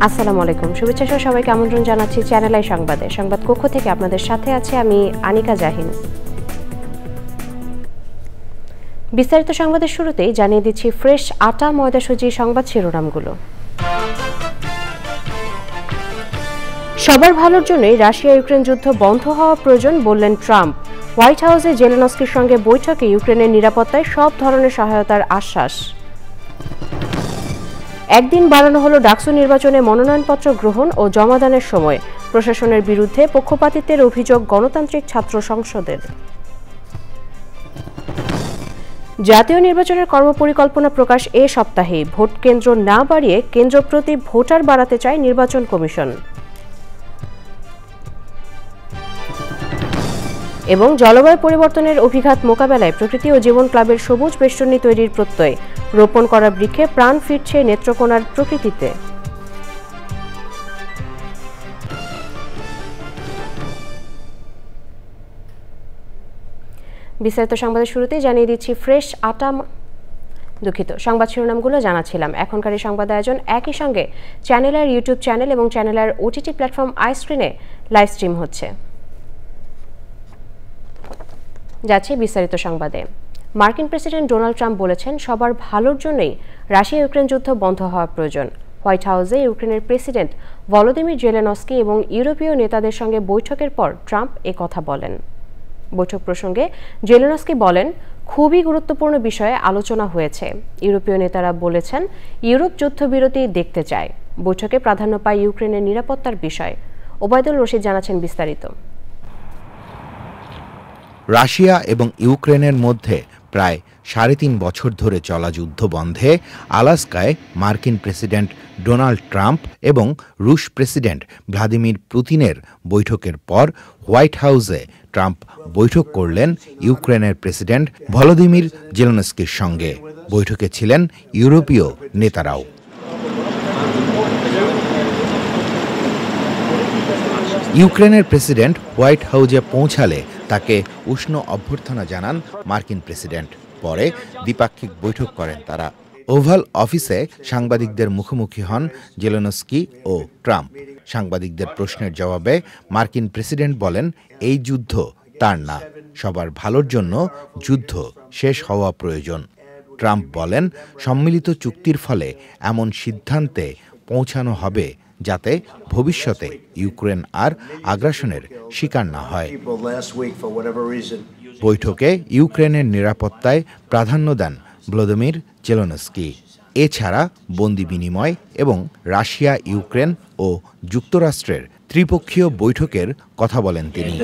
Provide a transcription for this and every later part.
আসসালামু আলাইকুম, শুভেচ্ছা সহ সবাইকে আমন্ত্রণ জানাচ্ছি চ্যানেল আই সংবাদে। সংবাদ কক্ষ থেকে আপনাদের সাথে আছে আমি আনিকা জাহিন। বিস্তারিত সংবাদের শুরুতেই জানিয়ে দিচ্ছি ফ্রেশ আটা ময়দা সুজি সংবাদ শিরোনামগুলো। সবার ভালোর জন্যই রাশিয়া ইউক্রেন যুদ্ধ বন্ধ হওয়া প্রয়োজন বললেন ট্রাম্প। হোয়াইট হাউসে জেলেনস্কির সঙ্গে বৈঠকে ইউক্রেনের নিরাপত্তায় সব ধরনের সহায়তার আশ্বাস। একদিন বাড়ানো হলো ডাকসু নির্বাচনে মনোনয়নপত্র গ্রহণ ও জমাদানের সময়। প্রশাসনের বিরুদ্ধে পক্ষপাতিত্বের অভিযোগ গণতান্ত্রিক ছাত্র সংসদের। জাতীয় নির্বাচনের কর্মপরিকল্পনা প্রকাশ এ সপ্তাহে। ভোট কেন্দ্র না বাড়িয়ে কেন্দ্র প্রতি ভোটার বাড়াতে চায় নির্বাচন কমিশন। এবং জলবায়ু পরিবর্তনের অভিঘাত মোকাবেলায় প্রকৃতি ও জীবন ক্লাবের সবুজ বেষ্টনী তৈরির প্রত্যয়। রোপণ করা বৃক্ষে প্রাণ ফিরছে নেত্রকোনার প্রকৃতিতে। বিস্তারিত সংবাদের শুরুতেই জানিয়ে দিচ্ছি ফ্রেশ আটা সংবাদ শিরোনামগুলো জানাচ্ছিলাম। এখনকার এই সংবাদ আয়োজন একই সঙ্গে চ্যানেলের ইউটিউব চ্যানেল এবং চ্যানেলের ওটিটি প্ল্যাটফর্ম আইস্ক্রিনে লাইভ স্ট্রিম হচ্ছে। যাচ্ছে বিস্তারিত সংবাদে। মার্কিন প্রেসিডেন্ট ডোনাল্ড ট্রাম্প বলেছেন সবার ভালোর জন্যই রাশিয়া ইউক্রেন যুদ্ধ বন্ধ হওয়া প্রয়োজন। হোয়াইট হাউসে ইউক্রেনের প্রেসিডেন্ট ভলোদিমির জেলেনস্কি এবং ইউরোপীয় নেতাদের সঙ্গে বৈঠকের পর ট্রাম্প কথা বলেন। বৈঠক প্রসঙ্গে জেলেনস্কি বলেন, খুবই গুরুত্বপূর্ণ বিষয়ে আলোচনা হয়েছে। ইউরোপীয় নেতারা বলেছেন ইউরোপ যুদ্ধবিরতি দেখতে চায়। বৈঠকে প্রাধান্য পায় ইউক্রেনের নিরাপত্তার বিষয়। ওবায়দুল রশিদ জানাচ্ছেন বিস্তারিত। রাশিয়া এবং ইউক্রেনের মধ্যে প্রায় ৩.৫ বছর ধরে চলা যুদ্ধ বন্ধে আলাস্কায় মার্কিন প্রেসিডেন্ট ডোনাল্ড ট্রাম্প এবং রুশ প্রেসিডেন্ট ভ্লাদিমির পুতিনের বৈঠকের পর হোয়াইট হাউসে ট্রাম্প বৈঠক করলেন ইউক্রেনের প্রেসিডেন্ট ভলোদিমির জেলেনস্কির সঙ্গে। বৈঠকে ছিলেন ইউরোপীয় নেতারাও। ইউক্রেনের প্রেসিডেন্ট হোয়াইট হাউসে পৌঁছালে তাকে উষ্ণ অভ্যর্থনা জানান মার্কিন প্রেসিডেন্ট। পরে দ্বিপাক্ষিক বৈঠক করেন তারা। ওভাল অফিসে সাংবাদিকদের মুখোমুখি হন জেলেনস্কি ও ট্রাম্প। সাংবাদিকদের প্রশ্নের জবাবে মার্কিন প্রেসিডেন্ট বলেন, এই যুদ্ধ তার না, সবার ভালোর জন্য যুদ্ধ শেষ হওয়া প্রয়োজন। ট্রাম্প বলেন, সম্মিলিত চুক্তির ফলে এমন সিদ্ধান্তে পৌঁছানো হবে যাতে ভবিষ্যতে ইউক্রেন আর আগ্রাসনের শিকার না হয়। বৈঠকে ইউক্রেনের নিরাপত্তায় প্রাধান্য দেন ভলোদিমির জেলেনস্কি। এছাড়া বন্দি বিনিময় এবং রাশিয়া, ইউক্রেন ও যুক্তরাষ্ট্রের ত্রিপক্ষীয় বৈঠকের কথা বলেন তিনি।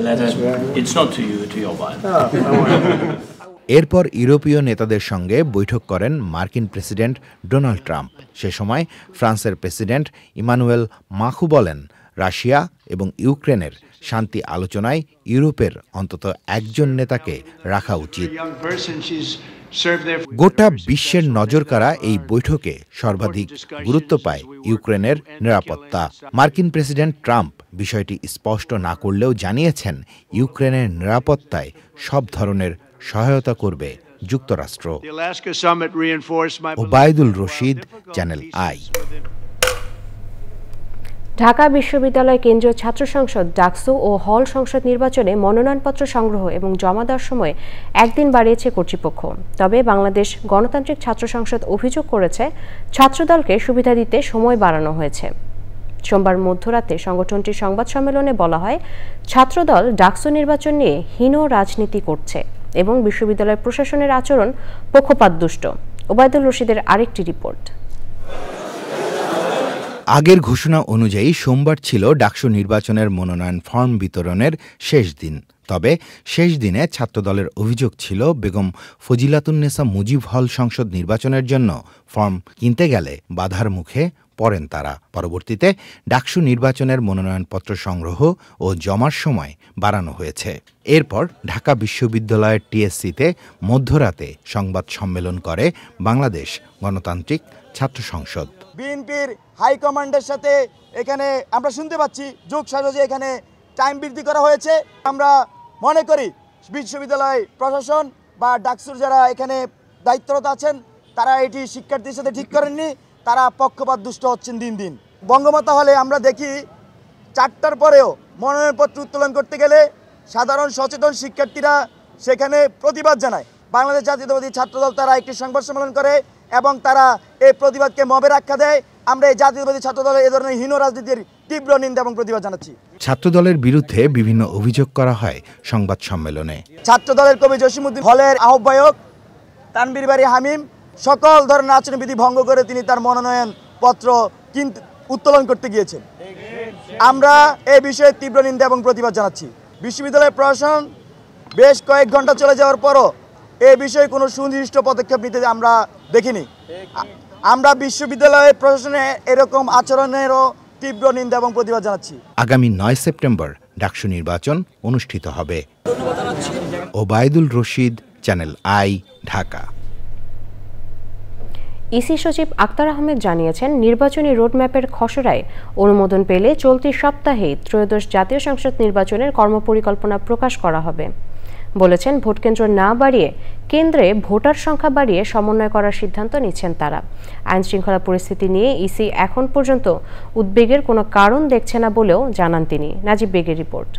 এরপর ইউরোপীয় নেতাদের সঙ্গে বৈঠক করেন মার্কিন প্রেসিডেন্ট ডোনাল্ড ট্রাম্প। সে সময় ফ্রান্সের প্রেসিডেন্ট ইমানুয়েল মাখু বলেন, রাশিয়া এবং ইউক্রেনের শান্তি আলোচনায় ইউরোপের অন্তত একজন নেতাকে রাখা উচিত। গোটা বিশ্বের নজরকাড়া এই বৈঠকে সর্বাধিক গুরুত্ব পায় ইউক্রেনের নিরাপত্তা। মার্কিন প্রেসিডেন্ট ট্রাম্প বিষয়টি স্পষ্ট না করলেও জানিয়েছেন ইউক্রেনের নিরাপত্তায় সব ধরনের সহায়তা করবে যুক্তরাষ্ট্র। Obaidul Rashid, channel I. ঢাকা বিশ্ববিদ্যালয় কেন্দ্রীয় ছাত্র সংসদ ডাকসু ও হল সংসদ নির্বাচনে মনোনয়নপত্র সংগ্রহ এবং জমা দেওয়ার সময় একদিন বাড়িয়েছে কর্তৃপক্ষ। তবে বাংলাদেশ গণতান্ত্রিক ছাত্র সংসদ অভিযোগ করেছে ছাত্রদলকে সুবিধা দিতে সময় বাড়ানো হয়েছে। সোমবার মধ্যরাতে সংগঠনটির সংবাদ সম্মেলনে বলা হয়, ছাত্রদল ডাকসু নির্বাচন নিয়ে হীন রাজনীতি করছে এবং বিশ্ববিদ্যালয় প্রশাসনের আচরণ পক্ষপাতদুষ্ট। ওবায়দুল রশিদের আরেকটি রিপোর্ট। আগের ঘোষণা অনুযায়ী সোমবার ছিল ডাকসু নির্বাচনের মনোনয়ন ফর্ম বিতরণের শেষ দিন। তবে শেষ দিনে ছাত্রদলের অভিযোগ ছিল বেগম ফজিলাতুন্নেসা মুজিব হল সংসদ নির্বাচনের জন্য ফর্ম কিনতে গেলে বাধার মুখে পড়েন তারা। পরবর্তীতে ডাকসু নির্বাচনের মনোনয়নপত্র সংগ্রহ ও জমার সময় বাড়ানো হয়েছে। এরপর ঢাকা বিশ্ববিদ্যালয়ের টিএসসিতে মধ্যরাতে সংবাদ সম্মেলন করে বাংলাদেশ গণতান্ত্রিক ছাত্র সংসদ। বিএনপির হাইকমান্ডের সাথে এখানে আমরা শুনতে পাচ্ছি যোগ সাজে এখানে টাইম বৃদ্ধি করা হয়েছে। আমরা মনে করি বিশ্ববিদ্যালয় প্রশাসন বা ডাকসুর যারা এখানে দায়িত্বরত আছেন তারা এটি শিক্ষার্থীর সাথে ঠিক করেননি, তারা পক্ষপাত দুষ্ট হচ্ছেন দিন দিন। বঙ্গমাতা হলে আমরা দেখি 4টার পরেও মনোনয়নপত্র উত্তোলন করতে গেলে সাধারণ সচেতন শিক্ষার্থীরা সেখানে প্রতিবাদ জানায়। বাংলাদেশ জাতীয়তাবাদী ছাত্রদল তারা একটি সংবাদ সম্মেলন করে এবং তারা এই প্রতিবাদকে মবের আখ্যা দেয়। আমরা এই জাতীয়তাবাদী ছাত্রদলের এ ধরনের হীন রাজনীতির তীব্র নিন্দা এবং প্রতিবাদ জানাচ্ছি। ছাত্রদলের বিরুদ্ধে বিভিন্ন অভিযোগ করা হয় সংবাদ সম্মেলনে। ছাত্রদলের কবি জসিমউদ্দিন হলের আহ্বায়ক তানবীর বারী হামিম সকল ধরনের আচরণবিধি ভঙ্গ করে তিনি তার মনোনয়ন পত্র উত্তোলন করতে গিয়েছেন। আমরা এই বিষয়ে তীব্র নিন্দা এবং প্রতিবাদ জানাচ্ছি। বিশ্ববিদ্যালয়ের প্রশাসন বেশ কয়েক ঘন্টা চলে যাওয়ার পরও এই বিষয়ে কোনো সুনির্দিষ্ট পদক্ষেপ নিতে আমরা দেখিনি। আমরা বিশ্ববিদ্যালয়ের প্রশাসনে এরকম আচরণেরও তীব্র নিন্দা এবং প্রতিবাদ জানাচ্ছি। আগামী 9 সেপ্টেম্বর ডাকসু নির্বাচন অনুষ্ঠিত হবে। Obaidul Rashid, channel I, Dhaka. EC সচিব আক্তার আহমেদ জানিয়েছেন, নির্বাচনী রোডম্যাপের খসড়ায় অনুমোদন পেলে চলতি সপ্তাহেই ত্রয়োদশ জাতীয় সংসদ নির্বাচনের কর্মপরিকল্পনা প্রকাশ করা হবে। বলেছেন, ভোটকেন্দ্র না বাড়িয়ে কেন্দ্রে ভোটার সংখ্যা বাড়িয়ে সমন্বয় করার সিদ্ধান্ত নিচ্ছেন তারা। আইন শৃঙ্খলা পরিস্থিতি নিয়ে ইসি এখন পর্যন্ত উদ্বেগের কোনো কারণ দেখছে না বলেও জানান তিনি। নাজিব বেগের রিপোর্ট।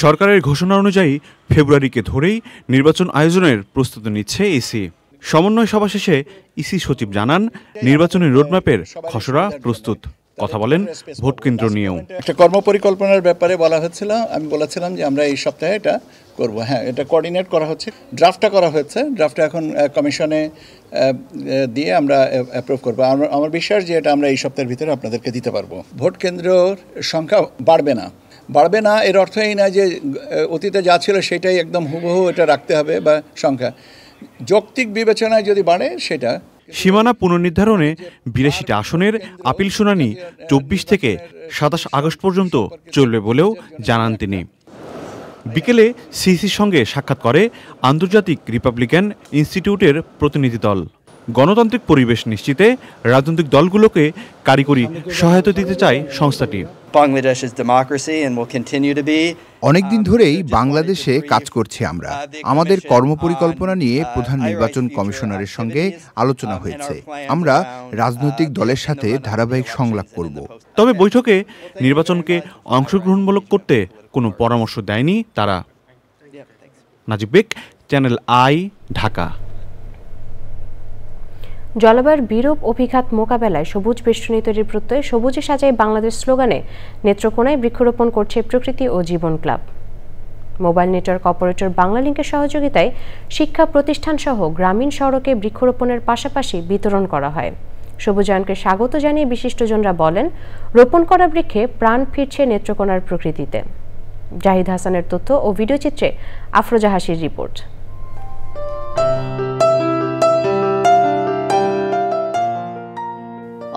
সরকারের ঘোষণা অনুযায়ী ফেব্রুয়ারিকে ধরেই নির্বাচন আয়োজনের প্রস্তুতি নিচ্ছে ইসি। সমন্বয় সভা শেষে ইসি সচিব জানান, নির্বাচনের রোডম্যাপের খসড়া প্রস্তুত। কথা বলেন ভোট কেন্দ্র নিয়েও। একটা কর্মপরিকল্পনার ব্যাপারে বলা হচ্ছিল, আমি বলেছিলাম যে আমরা এই সপ্তাহে এটা করব। হ্যাঁ, এটা কোঅর্ডিনেট করা হচ্ছে, ড্রাফটটা করা হয়েছে, ড্রাফটটা এখন কমিশনে দিয়ে আমরা অ্যাপ্রুভ করবো। আমার বিশ্বাস যে এটা আমরা এই সপ্তাহের ভিতরে আপনাদেরকে দিতে পারবো। ভোট কেন্দ্রের সংখ্যা বাড়বে না এর অর্থ এই না যে অতীতে যা ছিল সেটাই একদম হুবহু এটা রাখতে হবে বা সংখ্যা যৌক্তিক বিবেচনায় যদি বাড়ে সেটা। সীমানা পুনর্নির্ধারণে 82টা আসনের আপিল শুনানি 24 থেকে 27 আগস্ট পর্যন্ত চলবে বলেও জানান তিনি। বিকেলে সিইসির সঙ্গে সাক্ষাৎ করে আন্তর্জাতিক রিপাবলিকান ইনস্টিটিউটের প্রতিনিধি দল। গণতান্ত্রিক পরিবেশ নিশ্চিতে রাজনৈতিক দলগুলোকে কারিগরি সহায়তা দিতে চায় সংস্থাটি। অনেকদিন ধরেই বাংলাদেশে কাজ করছি আমরা। আমাদের কর্মপরিকল্পনা নিয়ে প্রধান নির্বাচন কমিশনারের সঙ্গে আলোচনা হয়েছে। আমরা রাজনৈতিক দলের সাথে ধারাবাহিক সংলাপ করব। তবে বৈঠকে নির্বাচনকে অংশগ্রহণমূলক করতে কোনো পরামর্শ দেয়নি তারা। নাজিব বেগ, চ্যানেল আই, ঢাকা। জলবায়ুর বিরূপ অভিঘাত মোকাবেলায় সবুজ বেষ্টনী তৈরির প্রত্যয়ে সবুজে সাজায় বাংলাদেশ স্লোগানে নেত্রকোনায় বৃক্ষরোপণ করছে প্রকৃতি ও জীবন ক্লাব। মোবাইল নেটওয়ার্ক অপারেটর বাংলালিংকের সহযোগিতায় শিক্ষা প্রতিষ্ঠান সহ গ্রামীণ সড়কে বৃক্ষরোপণের পাশাপাশি বিতরণ করা হয়। সবুজায়নকে স্বাগত জানিয়ে বিশিষ্টজনরা বলেন, রোপণ করা বৃক্ষে প্রাণ ফিরছে নেত্রকোনার প্রকৃতিতে। জাহিদ হাসানের তথ্য ও ভিডিওচিত্রে আফরোজা হাসির রিপোর্ট।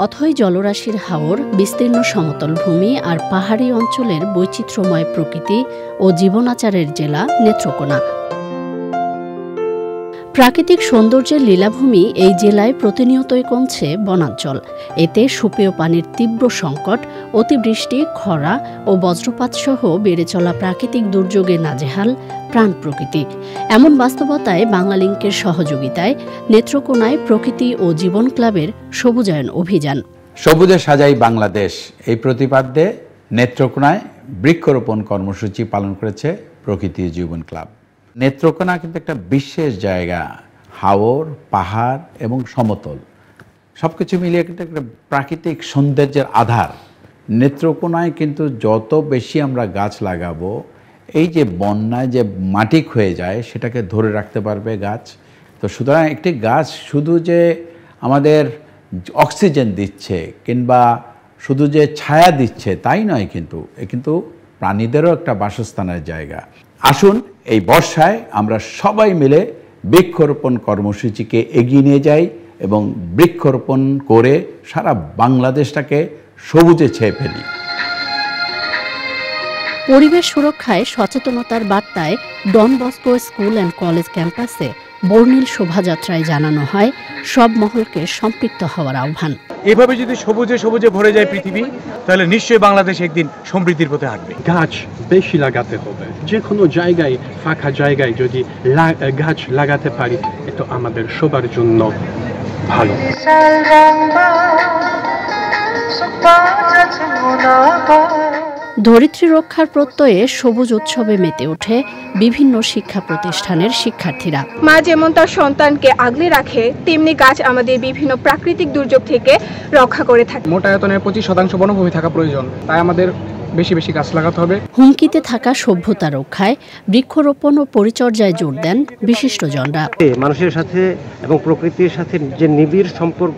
অথই জলরাশির হাওর, বিস্তীর্ণ সমতল ভূমি আর পাহাড়ি অঞ্চলের বৈচিত্র্যময় প্রকৃতি ও জীবনাচারের জেলা নেত্রকোনা। প্রাকৃতিক সৌন্দর্যের লীলাভূমি এই জেলায় প্রতিনিয়তই কমছে বনাঞ্চল। এতে সুপেয় পানির তীব্র সংকট, অতিবৃষ্টি, খরা ও বজ্রপাত সহ বেড়ে চলা প্রাকৃতিক দুর্যোগে নাজেহাল প্রাণ প্রকৃতি। এমন বাস্তবতায় বাংলালিংকের সহযোগিতায় নেত্রকোনায় প্রকৃতি ও জীবন ক্লাবের সবুজায়ন অভিযান। সবুজে সাজাই বাংলাদেশ এই প্রতিপাদ্যে নেত্রকোনায় বৃক্ষরোপণ কর্মসূচি পালন করেছে প্রকৃতি জীবন ক্লাব। নেত্রকোনা কিন্তু একটা বিশেষ জায়গা, হাওর, পাহাড় এবং সমতল সবকিছু মিলিয়ে কিন্তু একটা প্রাকৃতিক সৌন্দর্যের আধার। নেত্রকোনায় কিন্তু যত বেশি আমরা গাছ লাগাবো, এই যে বন্যায় যে মাটি ক্ষয়ে যায় সেটাকে ধরে রাখতে পারবে গাছ। তো সুতরাং একটি গাছ শুধু যে আমাদের অক্সিজেন দিচ্ছে কিংবা শুধু যে ছায়া দিচ্ছে তাই নয়, কিন্তু প্রাণীদেরও একটা বাসস্থানের জায়গা। আসুন এই বর্ষায় আমরা সবাই মিলে বৃক্ষরোপণ কর্মসূচিকে এগিয়ে নিয়ে যাই এবং বৃক্ষরোপণ করে সারা বাংলাদেশটাকে সবুজে ছেয়ে ফেলি। পরিবেশ সুরক্ষায় সচেতনতার বার্তায় Don Bosco school and college ক্যাম্পাসে বর্ণিল শোভাযাত্রায় জানানো হয় সব মহলকে সম্পৃক্ত হওয়ার আহ্বান। এভাবে যদি সবুজে সবুজে ভরে যায় পৃথিবী, তাহলে নিশ্চয়ই বাংলাদেশ একদিন সমৃদ্ধির পথে হাঁটবে। গাছ বেশি লাগাতে হবে, যে কোনো জায়গায় ফাঁকা জায়গায় যদি গাছ লাগাতে পারি, এটা আমাদের সবার জন্য ভালো। ধরিত্রী রক্ষার প্রত্যয়ে সবুজ উৎসবে মেতে ওঠে বিভিন্ন শিক্ষা প্রতিষ্ঠানের শিক্ষার্থীরা। মা যেমন তার সন্তানকে আগলে রাখে, তেমনি গাছ আমাদের বিভিন্ন প্রাকৃতিক দুর্যোগ থেকে রক্ষা করে থাকে। মোট আয়তনের 25% বনভূমি থাকা প্রয়োজন, তাই আমাদের বেশি বেশি গাছ লাগাতে হবে। হুমকিতে থাকা সভ্যতা রক্ষায় বৃক্ষরোপণ ও পরিচর্যায় জোর দেন বিশিষ্টজনরা। মানুষের সাথে এবং প্রকৃতির সাথে যে নিবিড় সম্পর্ক,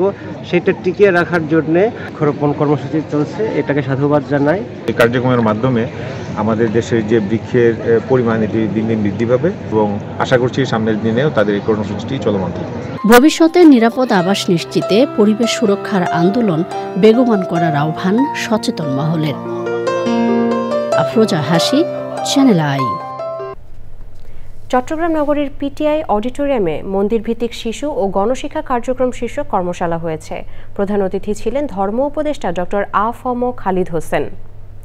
সেটা টিকিয়ে রাখার জন্য বৃক্ষরোপণ কর্মসূচি চলছে, এটাকে সাধুবাদ জানাই। এই কার্যক্রমের মাধ্যমে আমাদের দেশের যে বৃক্ষের পরিমাণ এটি দিন দিন বৃদ্ধি পাবে এবং আশা করছি সামনের দিনেও তাদের এই কর্মসূচিটি চলমান থাকবে। ভবিষ্যতে নিরাপদ আবাস নিশ্চিতে পরিবেশ সুরক্ষার আন্দোলন বেগবান করার আহ্বান সচেতন মহলের। আফরোজা হাসি, চ্যানেল আই। চট্টগ্রাম নগরীর পিটিআই অডিটোরিয়ামে মন্দির ভিত্তিক শিশু ও গণশিক্ষা কার্যক্রম শীর্ষক কর্মশালা হয়েছে। প্রধান অতিথি ছিলেন ধর্ম উপদেষ্টা ডক্টর আ.ফ.ম. খালিদ হোসেন।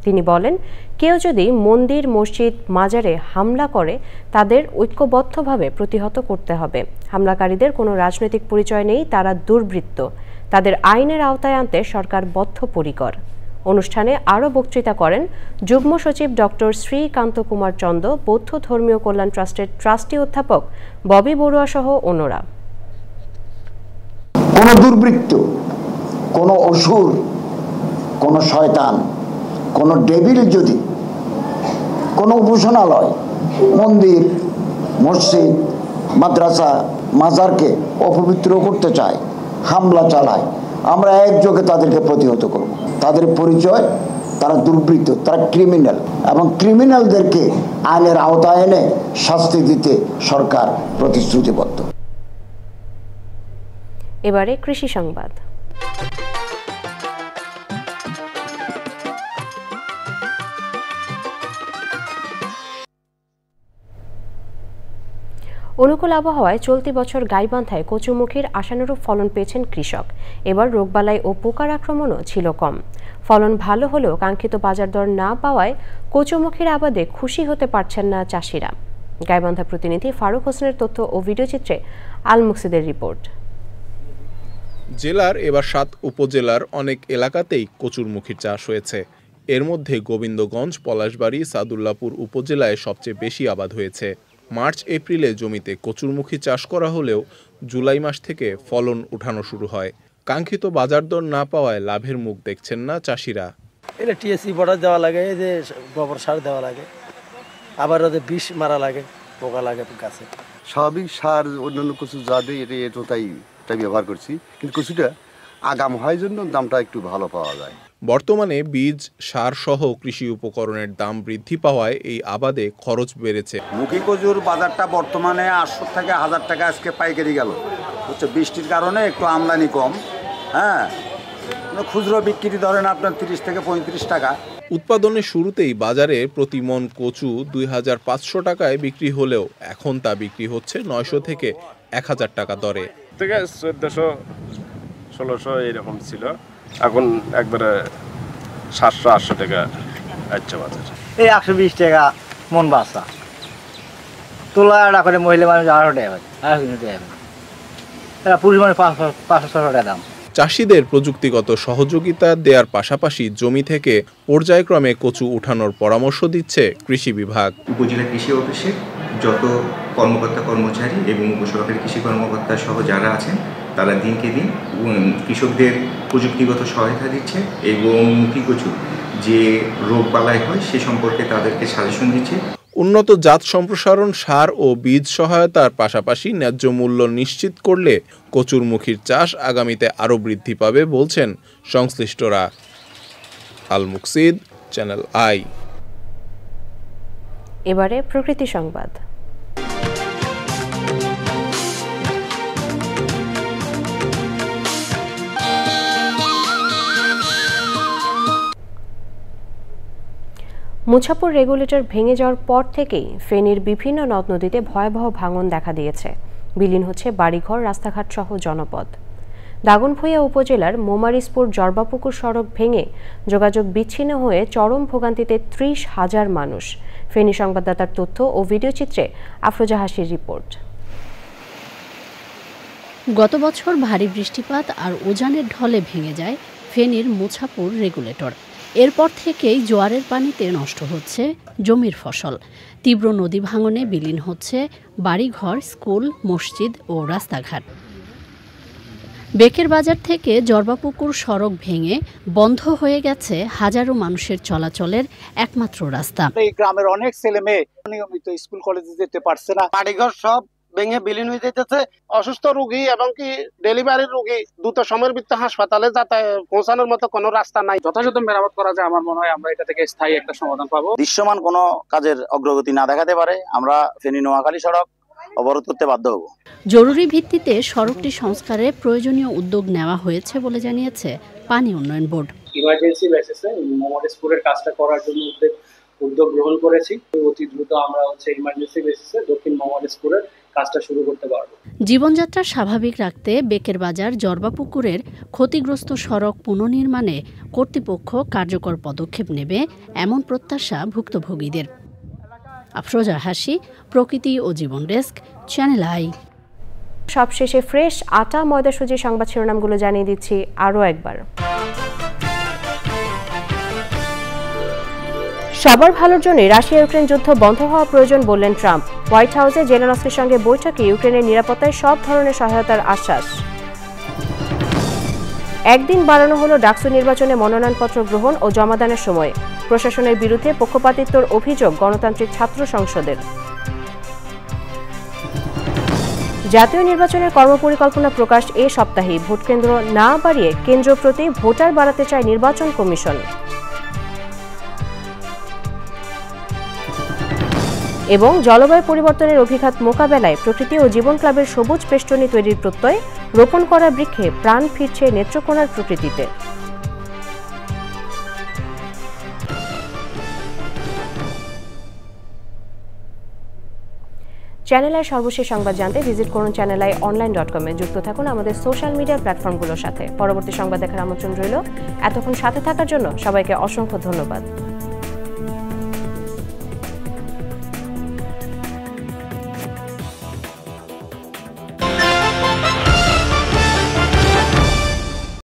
তিনি বলেন, কেউ যদি মন্দির, মসজিদ, মাজারে হামলা করে তাদের ঐক্যবদ্ধভাবে প্রতিহত করতে হবে। হামলাকারীদের কোনো রাজনৈতিক পরিচয় নেই, তারা দুর্বৃত্ত। তাদের আইনের আওতায় আনতে সরকার বদ্ধপরিকর। অনুষ্ঠানে আরও বক্তৃতা করেন যুগ্ম সচিব ডক্টর শ্রীকান্ত কুমার চন্দ, বৌদ্ধ ধর্মীয় কল্যাণ ট্রাস্টের ট্রাস্টি অধ্যাপক ববি বড়ুয়া সহ অন্যরা। কোন দুর্বৃত্ত, কোন অসুর, কোন শয়তান, কোন ডেভিল যদি কোন উপাসনালয়, মন্দির, মসজিদ, মাদ্রাসা, মাজারকে অপবিত্র করতে চায়, হামলা চালায়, আমরা একযোগে তাদেরকে প্রতিহত করব। তাদের পরিচয়, তারা দুর্বৃত্ত, তারা ক্রিমিনাল, এবং ক্রিমিনালদেরকে আইনের আওতায় এনে শাস্তি দিতে সরকার প্রতিশ্রুতিবদ্ধ। এবারে কৃষি সংবাদ। অনুকূল আবহাওয়ায় চলতি বছর গাইবান্ধায় কচুমুখির আশানুরূপ ফলন পেয়েছেন কৃষক। এবার রোগবালাই ও পোকার আক্রমণও ছিল কম। ফলন ভালো হলেও কাঙ্ক্ষিত বাজার দর না পাওয়ায় কচুমুখির আবাদে খুশি হতে পারছেন না চাষিরা। গাইবান্ধা প্রতিনিধি ফারুক হোসেনের তথ্য ও ভিডিওচিত্রে আল মুকসিদের রিপোর্ট। জেলার এবার 7 উপজেলার অনেক এলাকাতেই কচুরমুখীর চাষ হয়েছে। এর মধ্যে গোবিন্দগঞ্জ, পলাশবাড়ি, সাদুল্লাপুর উপজেলায় সবচেয়ে বেশি আবাদ হয়েছে। মার্চ এপ্রিলে জমিতে কচুরমুখী চাষ করা হলেও জুলাই মাস থেকে ফলন উঠানো শুরু হয়। কাঙ্ক্ষিত বাজার দর না পাওয়ায় লাভের মুখ দেখছেন না চাষিরা। এটা টিএসসি বর্ডার দেওয়া লাগে, এই যে গোবর সার দেওয়া লাগে, আবার ওদের বিষ মারা লাগে, পোকা লাগে গাছে। স্বাভাবিক সার অন্যান্য কচু যা দেয় এটাই ব্যবহার করছি, কিন্তু কচুটা আগাম হয় জন্য দামটা একটু ভালো পাওয়া যায়। বর্তমানে বীজ, সার সহ কৃষি উপকরণের দাম বৃদ্ধি পাওয়ায় এই আবাদে খরচ বেড়েছে। মুখী কচুর বাজারটা বর্তমানে 800 থেকে 1000 টাকা আজকে পাইকারি গেল। হচ্ছে বৃষ্টির কারণে একটু আমদানি কম। হ্যাঁ, খুচরো বিক্রি ধরেন আপনার 30 থেকে 35 টাকা। উৎপাদনের শুরুতেই বাজারে প্রতি মন কচু 2500 টাকায় বিক্রি হলেও এখন তা বিক্রি হচ্ছে 900 থেকে 1000 টাকা দরে। থেকে 1400-1600 এরকম ছিল, এখন একবারে 700-800 টাকা আচ্ছা বাজার। এই 120 টাকা মন বাসা তোলা করে মহিলা মানুষ 800 টাকা, পুরুষ মানুষ 500-600 টাকা দাম। চাষিদের প্রযুক্তিগত সহযোগিতা দেওয়ার পাশাপাশি জমি থেকে পর্যায়ক্রমে কচু উঠানোর পরামর্শ দিচ্ছে কৃষি বিভাগ। উপজেলা কৃষি অফিসে যত কর্মকর্তা কর্মচারী এবং উপসহকারী কৃষি কর্মকর্তা সহ যারা আছেন তারা দিনকে দিন কৃষকদের প্রযুক্তিগত সহায়তা দিচ্ছে এবং মুখী কচু যে রোগবালাই হয় সে সম্পর্কে তাদেরকে সাজেশন দিচ্ছে। উন্নত জাত সম্প্রসারণ, সার ও বীজ সহায়তার পাশাপাশি ন্যায্য মূল্য নিশ্চিত করলে কচুরমুখীর চাষ আগামীতে আরও বৃদ্ধি পাবে বলছেন সংশ্লিষ্টরা। আল মুকসিদ, চ্যানেল আই। এবারে প্রকৃতি সংবাদ। মুছাপুর রেগুলেটর ভেঙে যাওয়ার পর থেকেই ফেনীর বিভিন্ন নদ নদীতে ভয়াবহ ভাঙন দেখা দিয়েছে। বিলীন হচ্ছে বাড়িঘর, রাস্তাঘাট সহ জনপদ। দাগনভূঞা উপজেলার মোমারিসপুর জর্বাপুকুর সড়ক ভেঙে যোগাযোগ বিচ্ছিন্ন হয়ে চরম ভোগান্তিতে ৩০,০০০ মানুষ। ফেনী সংবাদদাতার তথ্য ও ভিডিও চিত্রে আফরোজা হাসির রিপোর্ট। গত বছর ভারী বৃষ্টিপাত আর উজানের ঢলে ভেঙে যায় ফেনীর মুছাপুর রেগুলেটর। এরপর থেকেই জোয়ারের পানিতে নষ্ট হচ্ছে জমির ফসল। তীব্র নদী ভাঙনে বিলীন হচ্ছে বাড়িঘর, স্কুল, মসজিদ ও রাস্তাঘাট। বেকের বাজার থেকে জর্বাপুকুর সড়ক ভেঙে বন্ধ হয়ে গেছে হাজারো মানুষের চলাচলের একমাত্র রাস্তা। এই গ্রামের অনেক ছেলে মেয়ে নিয়মিত স্কুল কলেজে যেতে পারছে না। বাড়িঘর সব ভেঙে বিলীন হয়ে যেতেছে। অসুস্থ রোগী এবং কি ডেলিভারি রোগী দ্রুত সময়ের ভিত্তিতে হাসপাতালে পৌঁছানোর মতো কোনো রাস্তা নাই। যথাযথ মেরামত করা যায়, আমার মনে হয় আমরা এটা থেকে স্থায়ী একটা সমাধান পাবো। দৃশ্যমান কোনো কাজের অগ্রগতি না দেখাতে পারে আমরা ফেনী নোয়াখালী সড়ক অবরোধ করতে বাধ্য হব। জরুরি ভিত্তিতে সড়কটি সংস্কারে প্রয়োজনীয় উদ্যোগ নেওয়া হয়েছে বলে জানিয়েছে পানি উন্নয়ন বোর্ড। ইমার্জেন্সি বেসিসে মোমারিসপুরের কাজটা করার জন্য উদ্যোগ গ্রহণ করেছি। অতি দ্রুত আমরা ইমার্জেন্সি বেসিসে দক্ষিণ মোমারিসপুরের কাজটা শুরু করতে পারবো। জীবনযাত্রা স্বাভাবিক রাখতে বেকের বাজার জর্বাপুকুরের ক্ষতিগ্রস্ত সড়ক পুনর্নির্মাণে কর্তৃপক্ষ কার্যকর পদক্ষেপ নেবে এমন প্রত্যাশা ভুক্তভোগীদের। আফরোজা হাসি, প্রকৃতি ও জীবন ডেস্ক, চ্যানেল আই। সবশেষে ফ্রেশ আটা ময়দা সুজি সংবাদ শিরোনামগুলো জানিয়ে দিচ্ছি আরও একবার। সবার ভালোর জন্য রাশিয়া ইউক্রেন যুদ্ধ বন্ধ হওয়া প্রয়োজন বললেন ট্রাম্প। হোয়াইট হাউসে জেলেনস্কির সঙ্গে বৈঠকে ইউক্রেনের নিরাপত্তায় সব ধরনের সহায়তার আশ্বাস। একদিন বাড়ানো হলো ডাকসু নির্বাচনে মনোনয়নপত্র গ্রহণ ও জমাদানের সময়। প্রশাসনের বিরুদ্ধে পক্ষপাতিত্বর অভিযোগ গণতান্ত্রিক ছাত্র সংসদের। জাতীয় নির্বাচনের কর্মপরিকল্পনা প্রকাশ এ সপ্তাহেই। ভোটকেন্দ্র না বাড়িয়ে কেন্দ্র প্রতি ভোটার বাড়াতে চায় নির্বাচন কমিশন। এবং জলবায়ু পরিবর্তনের অভিঘাত মোকাবেলায় প্রকৃতি ও জীবন ক্লাবের সবুজ বেষ্টনী তৈরির প্রত্যয়। রোপণ করা বৃক্ষে প্রাণ ফিরছে নেত্রকোনার প্রকৃতিতে। চ্যানেল আই সর্বশেষ সংবাদ জানতে ভিজিট করুন channelionline.com এ। যুক্ত থাকুন আমাদের সোশ্যাল মিডিয়া প্ল্যাটফর্মগুলোর সাথে। পরবর্তী সংবাদ দেখার আমন্ত্রণ রইল। এতক্ষণ সাথে থাকার জন্য সবাইকে অসংখ্য ধন্যবাদ।